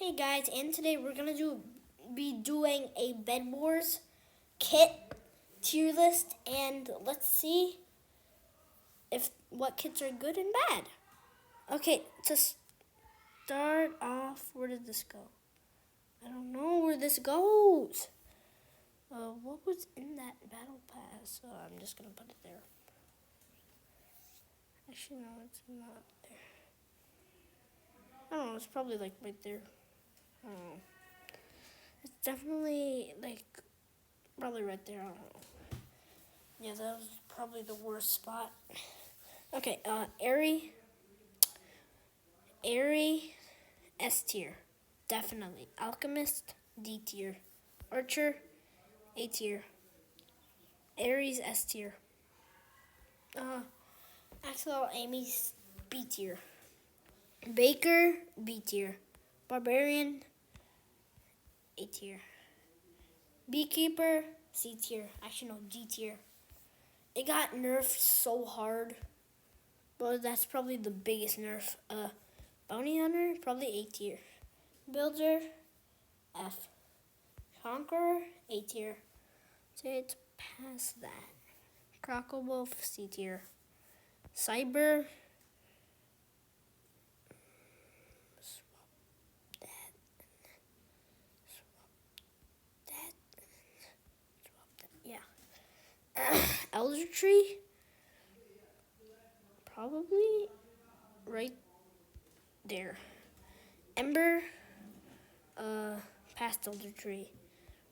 Hey guys, and today we're gonna be doing a Bedwars kit tier list, and let's see if what kits are good and bad. Okay, to start off, where did this go? I don't know where this goes. What was in that battle pass? I'm just gonna put it there. Actually, no, it's not there. I don't know. It's probably like right there. I don't know. It's definitely like probably right there. I don't know. Yeah, that was probably the worst spot. Okay, Airy, S tier, definitely. Alchemist, D tier. Archer, A tier. Aries, S tier. Axel, Amy's B tier. Baker, B tier. Barbarian, A tier. Beekeeper, C tier. Actually, no, G tier. It got nerfed so hard, but that's probably the biggest nerf. Bounty Hunter, probably A tier. Builder, F. Conqueror, A tier. Say it's past that. Crocowolf, C tier. Cyber, swap that, yeah. Elder Tree, probably right there. Ember, past Elder Tree.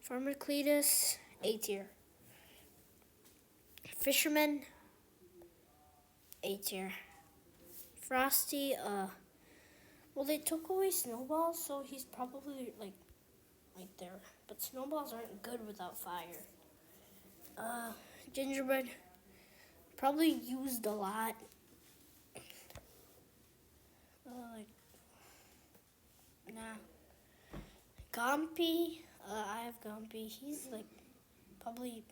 Farmer Cletus, A tier. Fisherman, A tier. Frosty, well, they took away snowballs, so he's probably like right there. But snowballs aren't good without fire. Gingerbread, probably used a lot. Like, nah. Gompy, I have Gompy. He's like probably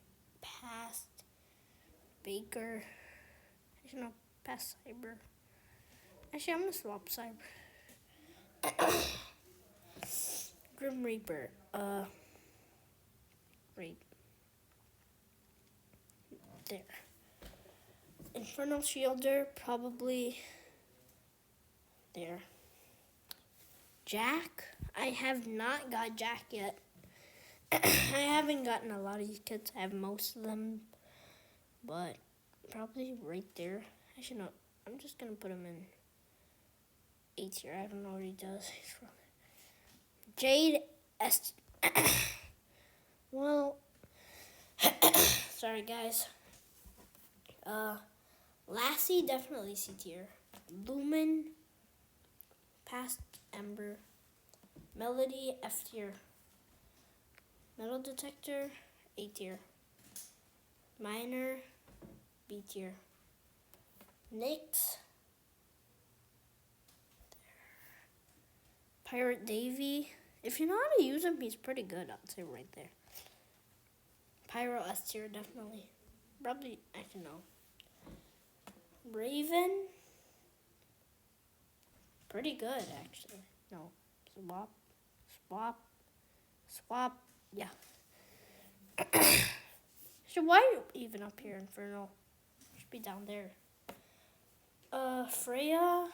past Baker. Actually, no, past Cyber. Actually, I'm gonna swap Cyber. Grim Reaper, right there. Infernal Shielder, probably there. Jack, I have not got Jack yet. I haven't gotten a lot of these kits. I have most of them, but probably right there. Actually, no, I'm just gonna put him in A tier. I don't know what he does. Jade, S. Well, sorry guys. Lassie, definitely C tier. Lumen, past Ember. Melody, F tier. Metal Detector, A tier. Miner, B tier. Nyx, Pirate Davy. If you know how to use him, he's pretty good. I'd say right there. Pyro, S tier, definitely. Probably, actually no. Raven, pretty good actually. No, swap. Yeah. So why are you even up here, Infernal? Should be down there. Freya.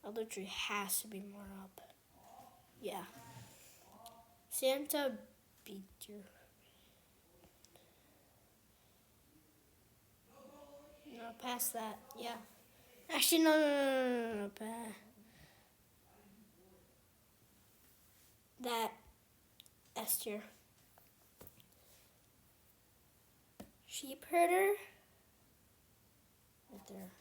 Elder Tree has to be more up. Yeah. Santa, B tier. No, past that. Yeah. Actually, no. That S tier. Sheep herder. Right there.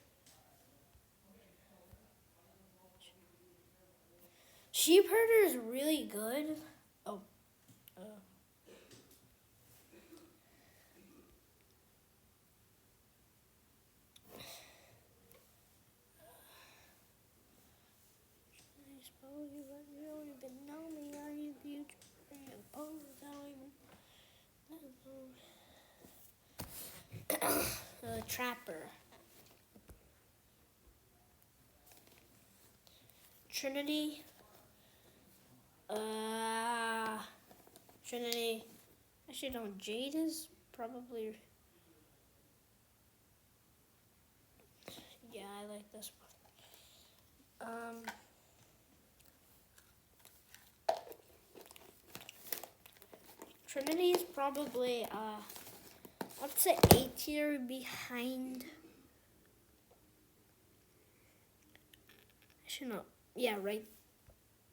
Sheep herder is really good. Oh. Trapper. Trinity. Trinity. Actually, no. Jade is probably. Yeah, I like this one. Trinity is probably I'd say A tier behind. Actually, no. Yeah, right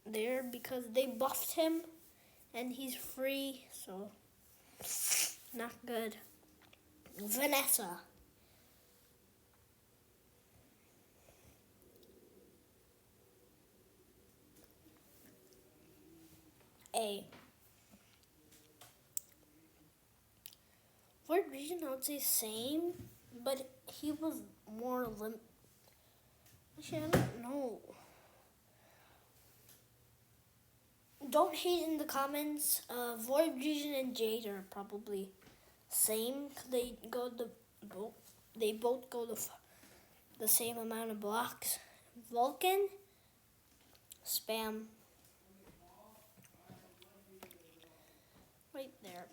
there because they buffed him, and he's free, so not good. Vanessa. A. For region, I would say same, but he was more Actually, I don't know. Don't hate in the comments. Void region and Jade are probably same. They both go the same amount of blocks. Vulcan, spam. Right there.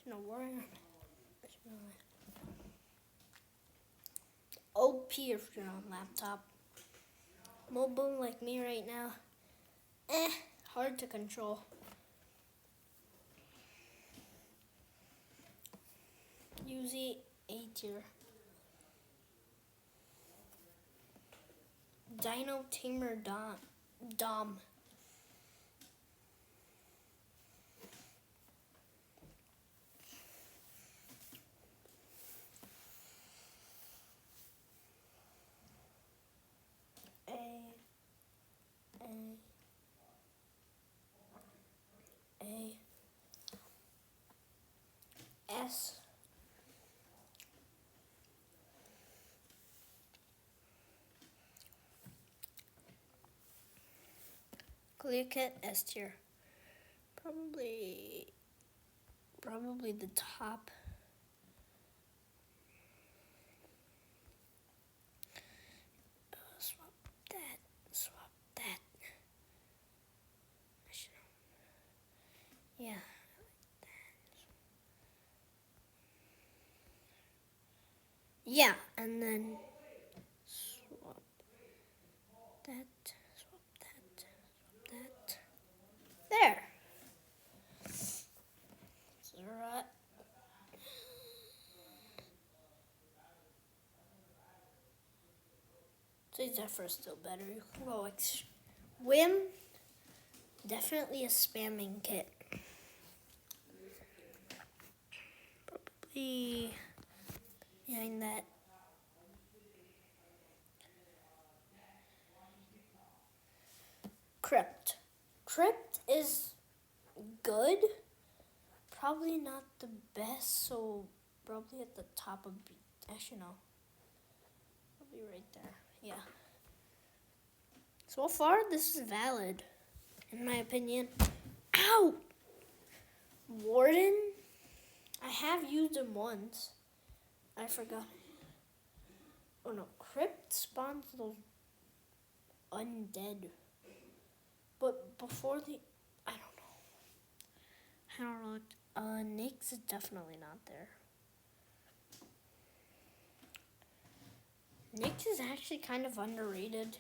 No warrior. OP if you're on laptop. Mobile like me right now. Hard to control. Uzi A tier. Dino Tamer Dom. A S Clear Kit S tier. Probably the top. Swap that. Yeah. Yeah, and then swap that. There. Right. So Zephyr is still better. You can go like Whim. Definitely a spamming kit. Probably behind that. Crypt. Crypt is good. Probably not the best, so probably at the top of actually no. Probably right there. Yeah. So far this is valid, in my opinion. Ow! Warden? I have used him once. I forgot. Oh no, Crypt spawns those undead. But before I don't know. Nyx is definitely not there. Nyx is actually kind of underrated.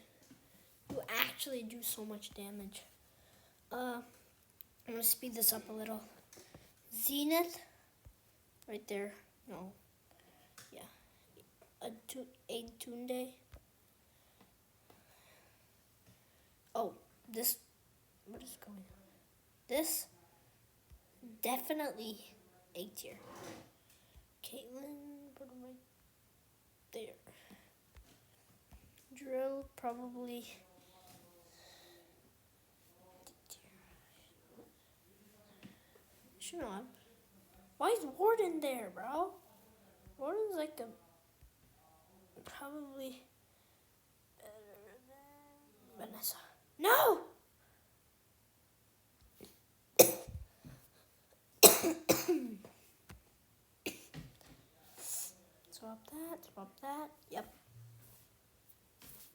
You actually do so much damage. I'm gonna speed this up a little. Zenith, right there. No, yeah. A Tunde. Oh, this. What is going on? This definitely A tier. Caitlyn, put him right there. Drill probably. Should not. Why is Warden there, bro? Warden's like probably better than Vanessa. No! Swap that. Yep.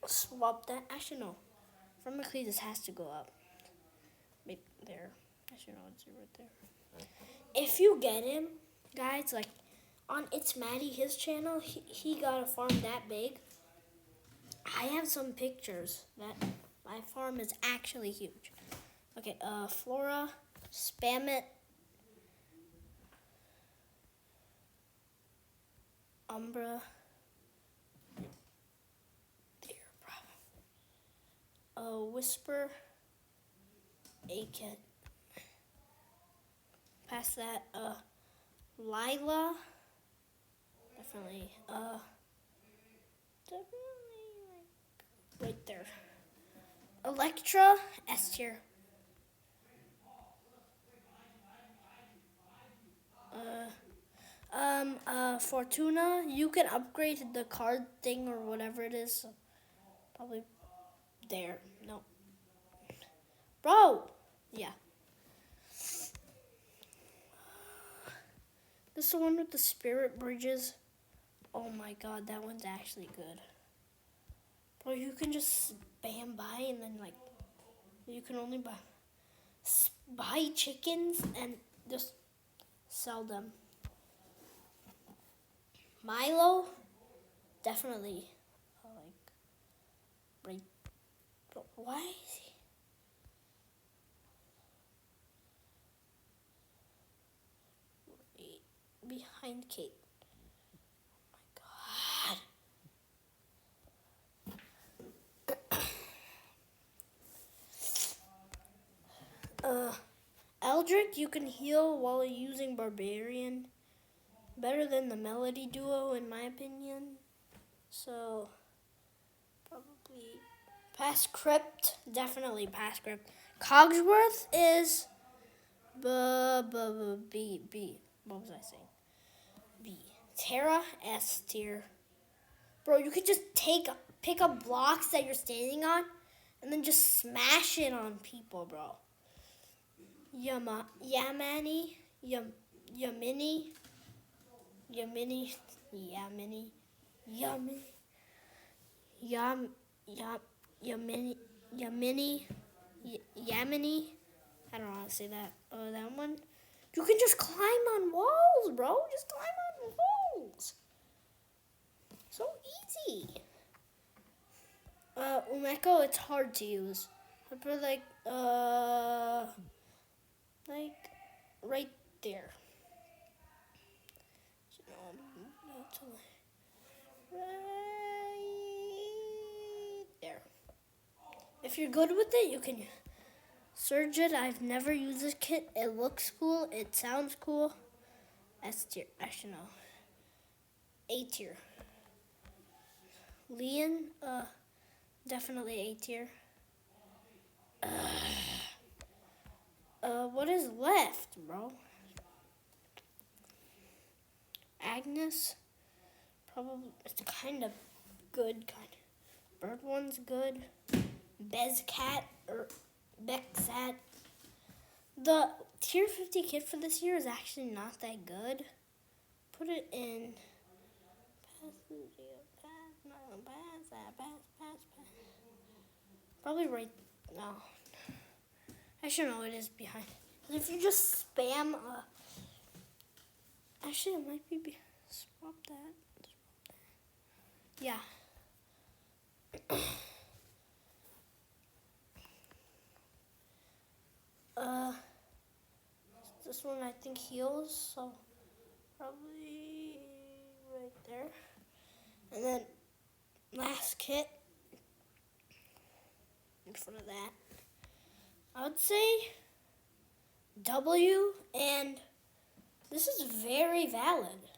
swap that. Actually, no. Vermically, this has to go up. Maybe there. Actually, no, it's right there. If you get him, guys, like on It's Maddie, his channel, he got a farm that big. I have some pictures that my farm is actually huge. Okay, Flora, spam it. Umbra. There, bro. Whisper. A-Kit. Past that, Lila. Definitely, right there. Electra, S tier. Fortuna, you can upgrade the card thing or whatever it is. So probably there. No. Bro! Yeah. This is the one with the spirit bridges. Oh my god, that one's actually good. Bro, you can just spam by and then like, you can only buy chickens and just sell them. Milo, definitely, right. Bro, why is he? Behind Kate. Oh my god. Eldrick, you can heal while using Barbarian. Better than the Melody duo, in my opinion. So, probably past Crypt. Definitely past Crypt. Cogsworth is B. What was I saying? B. Terra, S tier. Bro, you could just pick up blocks that you're standing on and then just smash it on people, bro. Yamini, Yamini, I don't know how to say that. That one. You can just climb on walls, bro. Just climb on walls. So easy. Umeko, it's hard to use. I put like right there. Right there. If you're good with it, you can surge it. I've never used this kit. It looks cool. It sounds cool. S tier. Actually, no. A tier. Leon, definitely A tier. What is left, bro? Agnes, probably, it's kind of good, Bird one's good. Bezcat, or Bexat. The tier 50 kit for this year is actually not that good. Put it in. Probably right now. Actually, no, it is behind. If you just spam, actually, it might be. Swap that. Yeah. This one I think heals, so probably right there. And then last kit in front of that. I would say W, and this is very valid.